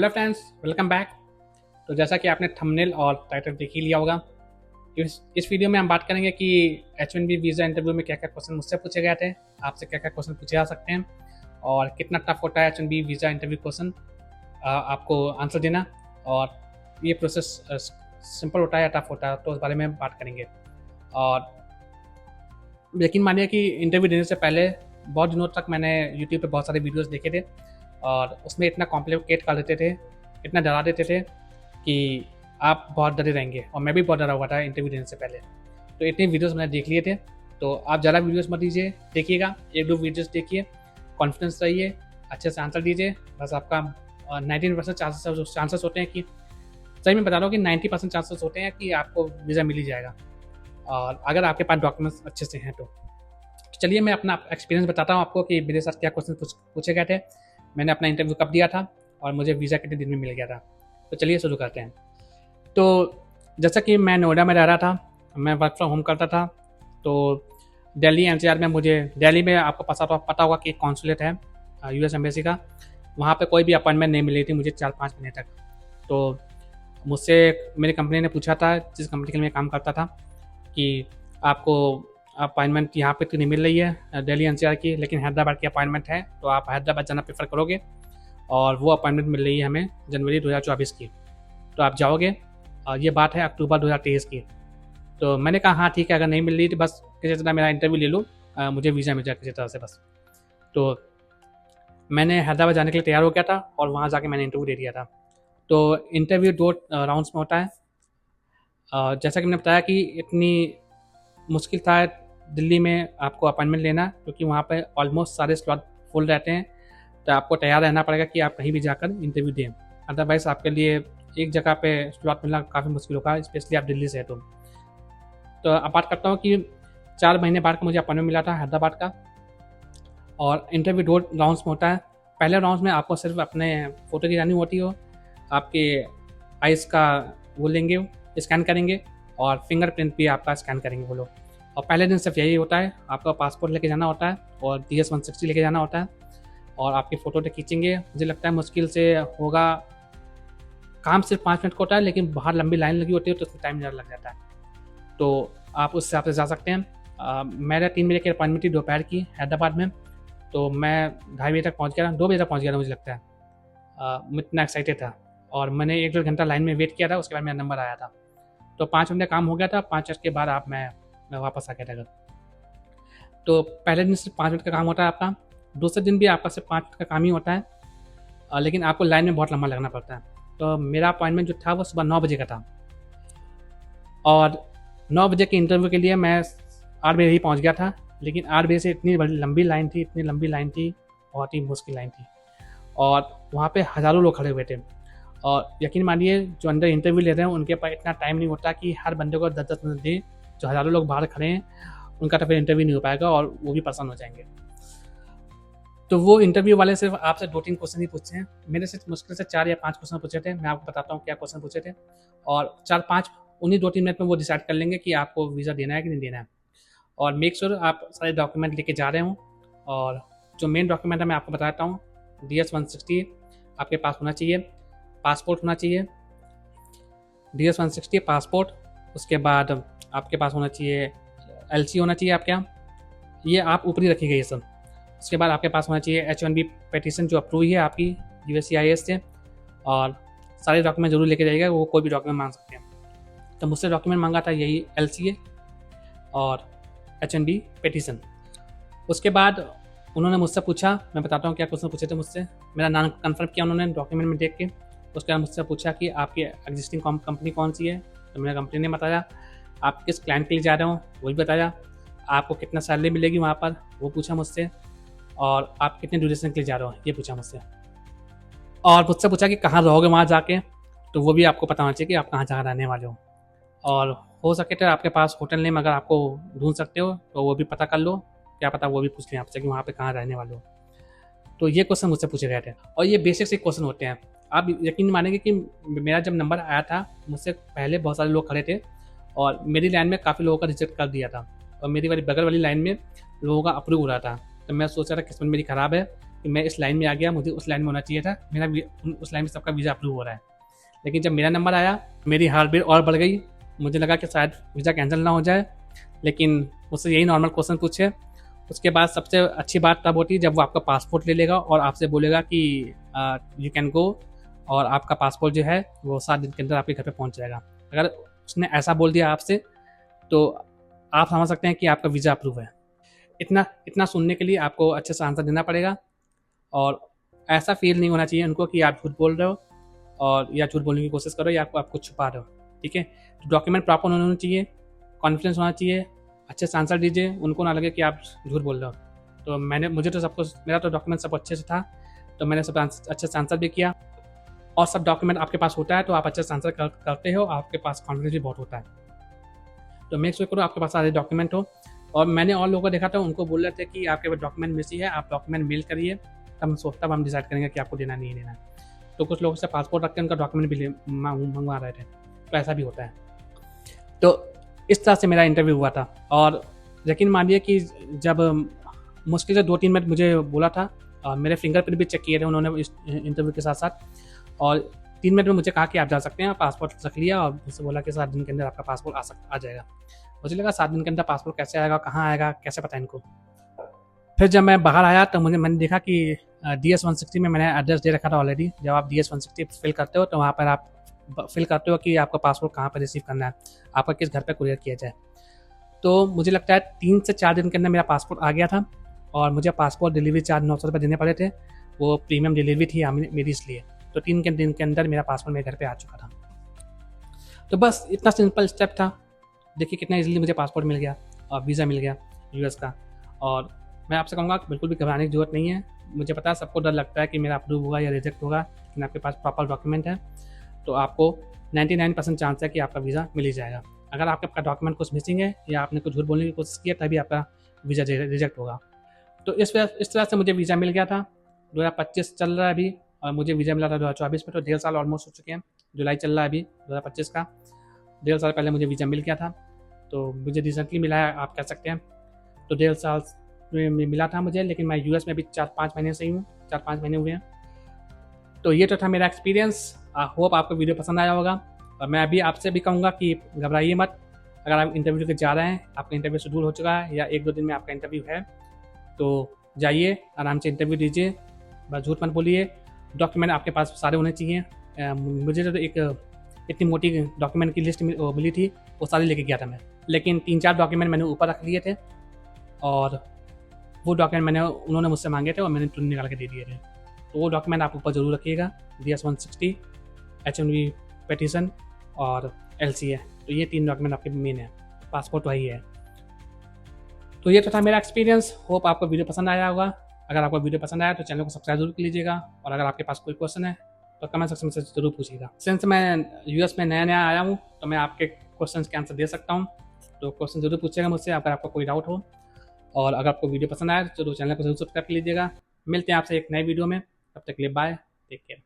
Hello friends, welcome back. तो जैसा कि आपने थंबनेल और टाइटल देख ही लिया होगा, इस वीडियो में हम बात करेंगे कि H1B वीज़ा इंटरव्यू में क्या क्या क्वेश्चन मुझसे पूछे गए थे, आपसे क्या क्या क्वेश्चन पूछे जा सकते हैं और कितना टफ होता है H1B वीज़ा इंटरव्यू क्वेश्चन आपको आंसर देना, और ये प्रोसेस सिंपल होता है या टफ होता है, तो उस बारे में बात करेंगे। और यकीन मानिए कि इंटरव्यू देने से पहले बहुत दिनों तक मैंने यूट्यूब पे बहुत सारे वीडियोस देखे थे और उसमें इतना कॉम्प्लिकेट कर देते थे, इतना डरा देते थे कि आप बहुत डरे रहेंगे, और मैं भी बहुत डरा हुआ था इंटरव्यू देने से पहले। तो इतने वीडियोस मैंने देख लिए थे, तो आप ज़्यादा वीडियोस मत दीजिए, देखिएगा, एक दो वीडियोस देखिए, कॉन्फिडेंस रहिए, अच्छे से आंसर दीजिए। बस आपका 19% चांसेस होते हैं कि, सही में बता रहा हूँ कि 90% चांसेस होते हैं कि आपको वीज़ा मिल ही जाएगा, और अगर आपके पास डॉक्यूमेंट्स अच्छे से हैं तो। चलिए मैं अपना एक्सपीरियंस बताता हूँ आपको कि मेरे साथ क्या क्वेश्चन पूछे गए थे, मैंने अपना इंटरव्यू कब दिया था और मुझे वीज़ा कितने दिन में मिल गया था। तो चलिए शुरू करते हैं। तो जैसा कि मैं नोएडा में रह रहा था, मैं वर्क फ्रॉम होम करता था, तो दिल्ली एनसीआर में दिल्ली में आपको पता होगा कि एक कॉन्सुलेट है यूएस एम्बेसी का, वहाँ पे कोई भी अपॉइंटमेंट नहीं मिली थी मुझे 4-5 महीने तक। तो मुझसे मेरी कंपनी ने पूछा था, जिस कंपनी के लिए मैं काम करता था, कि आपको अपॉइंटमेंट यहाँ पे तो नहीं मिल रही है दिल्ली एनसीआर की, लेकिन हैदराबाद की अपॉइंटमेंट है, तो आप हैदराबाद जाना प्रेफर करोगे, और वो अपॉइंटमेंट मिल रही है हमें जनवरी 2024 की, तो आप जाओगे। ये बात है अक्टूबर 2023 की। तो मैंने कहा हाँ ठीक है, अगर नहीं मिल रही तो बस किसी तरह मेरा इंटरव्यू ले लो, मुझे वीज़ा मिल जाए किसी तरह से बस। तो मैंने हैदराबाद जाने के लिए तैयार हो गया था और वहाँ जाके मैंने इंटरव्यू दे दिया था। तो इंटरव्यू 2 राउंड्स में होता है। जैसा कि मैंने बताया कि इतनी मुश्किल था दिल्ली में आपको अपॉइंटमेंट लेना, क्योंकि वहाँ पे ऑलमोस्ट सारे स्लॉट फुल रहते हैं, तो आपको तैयार रहना पड़ेगा कि आप कहीं भी जाकर इंटरव्यू दें, अदरवाइज़ आपके लिए एक जगह पे स्लॉट मिलना काफ़ी मुश्किल होगा, स्पेशली आप दिल्ली से हैं तो अब बात करता हूँ कि 4 महीने बाद का मुझे अपॉइंटमेंट मिला था हैदराबाद का, और इंटरव्यू 2 राउंड्स में होता है। पहले राउंड में आपको सिर्फ अपने फ़ोटो खिंचानी होती हो, आपके आइज़ का वो लेंगे, स्कैन करेंगे, और फिंगरप्रिंट भी आपका स्कैन करेंगे वो लोग। और पहले दिन सिर्फ यही होता है, आपका पासपोर्ट लेके जाना होता है और DS-160 लेके जाना होता है, और आपकी फ़ोटो तो खींचेंगे। मुझे लगता है मुश्किल से होगा, काम सिर्फ 5 मिनट का होता है, लेकिन बाहर लंबी लाइन लगी होती है तो उसमें टाइम ज़्यादा लग जाता है, तो आप उस हिसाब से जा सकते हैं। मेरा 3 बजे की अपॉइंटमेंट थी दोपहर की हैदराबाद में, तो मैं 2:30 बजे तक पहुँच गया था, 2 बजे तक पहुँच गया था मुझे लगता है। मैं इतना एक्साइटेड था और मैंने 1-1.5 घंटा लाइन में वेट किया था, उसके बाद मेरा नंबर आया था। तो 5 मिनट का काम हो गया था, 5 मिनट के बाद मैं वापस आ गया था घर। तो पहले दिन सिर्फ 5 मिनट का काम होता है आपका, दूसरे दिन भी आपका सिर्फ 5 मिनट का काम ही होता है, लेकिन आपको लाइन में बहुत लंबा लगना पड़ता है। तो मेरा अपॉइंटमेंट जो था वो सुबह 9 बजे का था, और 9 बजे के इंटरव्यू के लिए मैं 8 बजे ही पहुंच गया था, लेकिन 8 बजे से इतनी लंबी लाइन थी, बहुत ही मुश्किल लाइन थी, और वहाँ पे हज़ारों लोग खड़े हुए थे। और यकीन मानिए जो अंदर इंटरव्यू ले रहे हैं उनके पास इतना टाइम नहीं होता कि हर बंदे को 10-10 मिनट दें। जो हज़ारों लोग बाहर खड़े हैं उनका तो फिर इंटरव्यू नहीं हो पाएगा और वो भी परेशान हो जाएंगे। तो वो इंटरव्यू वाले सिर्फ आपसे 2-3 क्वेश्चन ही पूछते हैं। मेरे से मुश्किल से 4 या 5 क्वेश्चन पूछे थे, मैं आपको बताता हूँ क्या क्वेश्चन पूछे थे, और 4-5 उन्हीं 2-3 मिनट में वो डिसाइड कर लेंगे कि आपको वीज़ा देना है कि नहीं देना है। और मेक श्योर आप सारे डॉक्यूमेंट लेके जा रहे हों, और जो मेन डॉक्यूमेंट है मैं आपको बताता हूँ, DS-160 आपके पास होना चाहिए, पासपोर्ट होना चाहिए, DS-160 पासपोर्ट, उसके बाद आपके पास होना चाहिए LC होना चाहिए आपके यहाँ, ये आप ऊपरी रखिएगा ये सब। उसके बाद आपके पास होना चाहिए H1B पिटीशन जो अप्रूव है आपकी USCIS से, और सारे डॉक्यूमेंट जरूर लेके जाइएगा, वो कोई भी डॉक्यूमेंट मांग सकते हैं। तो मुझसे डॉक्यूमेंट मांगा था यही LCA और H1B पिटीशन। उसके बाद उन्होंने मुझसे पूछा, मैं बताता हूँ क्या क्वेश्चन पूछे थे मुझसे। मेरा नाम कंफर्म किया उन्होंने डॉक्यूमेंट में देख के। उसके बाद मुझसे पूछा कि आपकी एग्जिस्टिंग कंपनी कौन सी है, तो मैंने कंपनी ने बताया। आप किस क्लाइंट के लिए जा रहे हो वो भी बताया। आपको कितना सैलरी मिलेगी वहाँ पर वो पूछा मुझसे, और आप कितने ड्यूरेशन के लिए जा रहे हो ये पूछा मुझसे। और मुझसे पूछा कि कहाँ रहोगे वहाँ जाके, तो वो भी आपको पता होना चाहिए कि आप कहाँ जहाँ रहने वाले हो, और हो सके तो आपके पास होटल नेम अगर आपको ढूंढ सकते हो तो वो भी पता कर लो, क्या पता वो भी पूछ लें आपसे कि वहाँ पे कहाँ रहने वाले हो। तो ये क्वेश्चन मुझसे पूछे गए थे, और ये बेसिक से क्वेश्चन होते हैं। आप यकीन नहीं मानेंगे कि मेरा जब नंबर आया था मुझसे पहले बहुत सारे लोग खड़े थे, और मेरी लाइन में काफ़ी लोगों का रिजेक्ट कर दिया था, और मेरी वाली बगल वाली लाइन में लोगों का अप्रूव हो रहा था। तो मैं सोच रहा था किस्मत मेरी ख़राब है, कि मैं इस लाइन में आ गया, मुझे उस लाइन में होना चाहिए था, उस लाइन में सबका वीज़ा अप्रूव हो रहा है। लेकिन जब मेरा नंबर आया, मेरी हार्ट बीट और बढ़ गई, मुझे लगा कि शायद वीज़ा कैंसिल ना हो जाए, लेकिन मुझसे यही नॉर्मल क्वेश्चन पूछे। उसके बाद सबसे अच्छी बात तब होती है जब वो आपका पासपोर्ट ले लेगा और आपसे बोलेगा कि यू कैन गो, और आपका पासपोर्ट जो है वो 7 दिन के अंदर आपके घर पे पहुंच जाएगा। अगर उसने ऐसा बोल दिया आपसे तो आप समझ सकते हैं कि आपका वीज़ा अप्रूव है। इतना इतना सुनने के लिए आपको अच्छे से आंसर देना पड़ेगा, और ऐसा फील नहीं होना चाहिए उनको कि आप झूठ बोल रहे हो और या झूठ बोलने की कोशिश करो या आप कुछ छुपा रहे हो। ठीक है, तो डॉक्यूमेंट प्रॉपर होना चाहिए, कॉन्फिडेंस होना चाहिए, अच्छे से आंसर दीजिए, उनको ना लगे कि आप झूठ बोल रहे हो। तो मुझे तो सब कुछ, मेरा तो डॉक्यूमेंट सब अच्छे से था, तो मैंने सब अच्छे से आंसर भी किया। और सब डॉक्यूमेंट आपके पास होता है तो आप अच्छे से आंसर करते हो, आपके पास कॉन्फिडेंस भी बहुत होता है। तो मेक श्योर करो आपके पास सारे डॉक्यूमेंट हो। और मैंने और लोगों को देखा था, उनको बोल रहे थे कि आपके पास डॉक्यूमेंट मिसिंग है, आप डॉक्यूमेंट मेल करिए, तब हम डिसाइड करेंगे कि आपको देना नहीं देना। तो कुछ लोगों से पासपोर्ट रख के उनका डॉक्यूमेंट भी मंगवा रहे थे, तो ऐसा भी होता है। तो इस तरह से मेरा इंटरव्यू हुआ था, और यकीन मानिए कि जब मुश्किल से 2-3 मिनट मुझे बोला था, और मेरे फिंगरप्रिंट भी चेक किए थे उन्होंने इस इंटरव्यू के साथ साथ, और 3 मिनट में मुझे कहा कि आप जा सकते हैं, पासपोर्ट रख लिया, और मुझसे बोला कि 7 दिन के अंदर आपका पासपोर्ट आ जाएगा। मुझे लगा 7 दिन के अंदर पासपोर्ट कैसे आएगा, कहाँ आएगा, कैसे पता इनको। फिर जब मैं बाहर आया तो मैंने देखा कि DS-160 में मैंने एड्रेस दे रखा था ऑलरेडी। जब आप DS-160 फिल करते हो तो वहाँ पर आप फिल करते हो कि आपका पासपोर्ट कहाँ पर रिसीव करना है, आपका किस घर पर कुरियर किया जाए। तो मुझे लगता है 3 से 4 दिन के अंदर मेरा पासपोर्ट आ गया था, और मुझे पासपोर्ट डिलीवरी चार्ज 900 रुपये देने पड़े थे, वो प्रीमियम डिलीवरी थी मेरी, इसलिए। तो 3 दिन के अंदर मेरा पासपोर्ट मेरे घर पे आ चुका था। तो बस इतना सिंपल स्टेप था। देखिए कितना इजीली मुझे पासपोर्ट मिल गया और वीज़ा मिल गया US का। और मैं आपसे कहूँगा बिल्कुल भी घबराने की ज़रूरत नहीं है। मुझे पता है सबको डर लगता है कि मेरा अप्रूव होगा या रिजेक्ट होगा, लेकिन आपके पास प्रॉपर डॉक्यूमेंट है तो आपको 99% चांस है कि आपका वीज़ा मिल ही जाएगा। अगर आपका डॉक्यूमेंट कुछ मिसिंग है या आपने कुछ झूठ बोलने की कोशिश की है तभी आपका वीज़ा रिजेक्ट होगा। तो इस तरह से मुझे वीज़ा मिल गया था। 2025 चल रहा है अभी, और मुझे वीज़ा मिला था 2024 में, तो 1.5 साल ऑलमोस्ट हो चुके हैं। जुलाई चल रहा है अभी 2025 का, 1.5 साल पहले मुझे वीज़ा मिल गया था। तो मुझे रिसेंटली मिला है आप कह सकते हैं। तो 1.5 साल में मिला था मुझे, लेकिन मैं US में अभी 4-5 महीने से ही हूँ, 4-5 महीने हुए हैं। तो ये तो था मेरा एक्सपीरियंस। होप आपको वीडियो पसंद आया होगा, और मैं अभी आपसे भी कहूँगा कि घबराइए मत। अगर आप इंटरव्यू के जा रहे हैं, आपका इंटरव्यू शेड्यूल हो चुका है या 1-2 दिन में आपका इंटरव्यू है, तो जाइए आराम से इंटरव्यू दीजिए, बस झूठ मत बोलिए। डॉक्यूमेंट आपके पास सारे होने चाहिए। मुझे तो एक इतनी मोटी डॉक्यूमेंट की लिस्ट मिली थी, वो सारी लेके गया था मैं, लेकिन 3-4 डॉक्यूमेंट मैंने ऊपर रख लिए थे, और वो डॉक्यूमेंट उन्होंने मुझसे मांगे थे और मैंने तुरंत निकाल के दे दिए थे। तो वो डॉक्यूमेंट आप ऊपर ज़रूर रखिएगा, DS-160, H-1B पेटिशन और LCA। तो ये 3 डॉक्यूमेंट आपके मेन है, पासपोर्ट वही है। तो ये तो था मेरा एक्सपीरियंस। होप आपको वीडियो पसंद आया होगा। अगर आपको वीडियो पसंद आया तो चैनल को सब्सक्राइब जरूर कर लीजिएगा, और अगर आपके पास कोई क्वेश्चन है तो कमेंट सेक्शन में से जरूर पूछिएगा। सिंस मैं US में नया आया हूँ तो मैं आपके क्वेश्चन के आंसर दे सकता हूँ, तो क्वेश्चन जरूर पूछिएगा मुझसे अगर आपका कोई डाउट हो। और अगर आपको वीडियो पसंद आए तो चैनल को जरूर सब्सक्राइब कर लीजिएगा। मिलते हैं आपसे एक नए वीडियो में, तब तक के लिए बाय, टेक केयर।